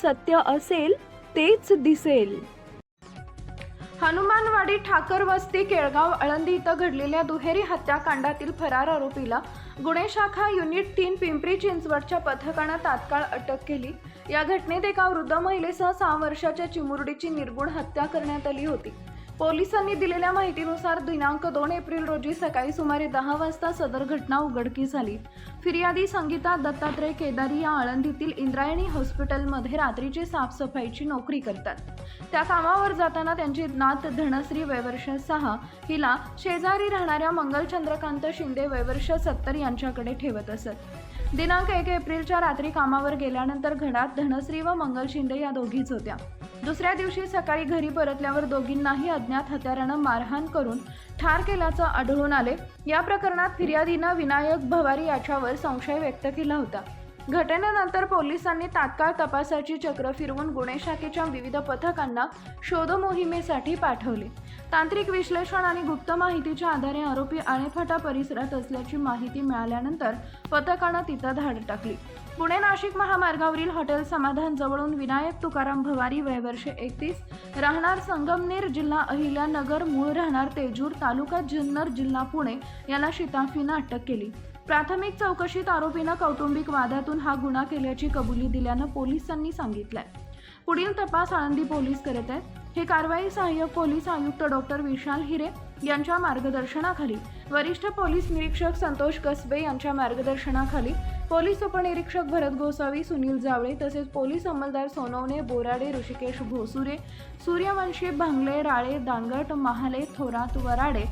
सत्य असेल तेच दिसेल. हनुमानवाडी ठाकर वस्ती केळगाव आळंदी इथं घडलेल्या दुहेरी हत्याकांडातील फरार आरोपीला गुन्हे शाखा युनिट 3 पिंपरी चिंचवडच्या पथकानं तात्काळ अटक केली. या घटनेत एका वृद्ध महिलेसह 6 वर्षाच्या चिमुरडीची निर्गुण हत्या करण्यात आली होती. पोलिसांनी दिलेल्या माहितीनुसार दिनांक 2 एप्रिल रोजी सकाळी सुमारे 10 वाजता सदर घटना उघडकीस आली. फिर्यादी संगीता दत्तात्रय केदारी या आळंदीतील इंद्रायणी हॉस्पिटलमध्ये रात्रीची साफसफाईची नोकरी करतात. त्या कामावर जाताना त्यांची नात धनश्री वयवर्ष 6 हिला शेजारी राहणाऱ्या मंगल चंद्रकांत शिंदे वयवर्ष 70 यांच्याकडे ठेवत असत. दिनांक 1 एप्रिलच्या रात्री कामावर गेल्यानंतर घरात धनश्री व मंगल शिंदे या दोघीच होत्या. दुसऱ्या दिवशी सकाळी घरी परतल्यावर दोघींनाही अज्ञात हत्यारानं मारहाण करून ठार केल्याचं आढळून आले. या प्रकरणात फिर्यादीनं विनायक भवारी याच्यावर संशय व्यक्त केला होता. घटनेनंतर पोलिसांनी तात्काळ तपासाची चक्र फिरवून गुन्हे शाखेच्या विविध पथकांना शोध मोहिमेसाठी पाठवले. तांत्रिक विश्लेषण आणि गुप्त माहितीच्या आधारे आरोपी आळेफाटा परिसरात असल्याची माहिती मिळाल्यानंतर पथकानं तिथं धाड टाकली. पुणे नाशिक महामार्गावरील हॉटेल समाधान जवळून विनायक तुकाराम भवारी वयवर्ष 31 राहणार संगमनेर जिल्हा अहिल्यानगर मूळ राहणार तेजूर तालुका जुन्नर जिल्हा पुणे याला शिताफीनं अटक केली. प्राथमिक चौकशीत आरोपीनं कौटुंबिक वादातून हा गुन्हा केल्याची कबुली दिल्यानं पोलिसांनी सांगितलंय. पुढील तपास आळंदी पोलीस करत आहेत. ही कारवाई सहाय्यक पोलीस आयुक्त डॉक्टर विशाल हिरे यांच्या मार्गदर्शनाखाली, वरिष्ठ पोलीस निरीक्षक संतोष कसबे यांच्या मार्गदर्शनाखाली, पोलीस उपनिरीक्षक भरत गोसावी, सुनील जावळे तसेच पोलीस अंमलदार सोनवणे, बोराडे, ऋषिकेश भोसुरे, सूर्यवंशी, भांगले, राळे, दांगट, महाले, थोरात, वराडे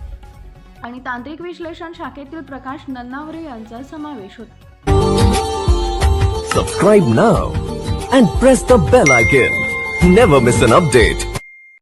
आणि तांत्रिक विश्लेषण शाखेतील प्रकाश नन्नावरे यांचा समावेश होता. Subscribe now and press the bell icon. Never miss an update.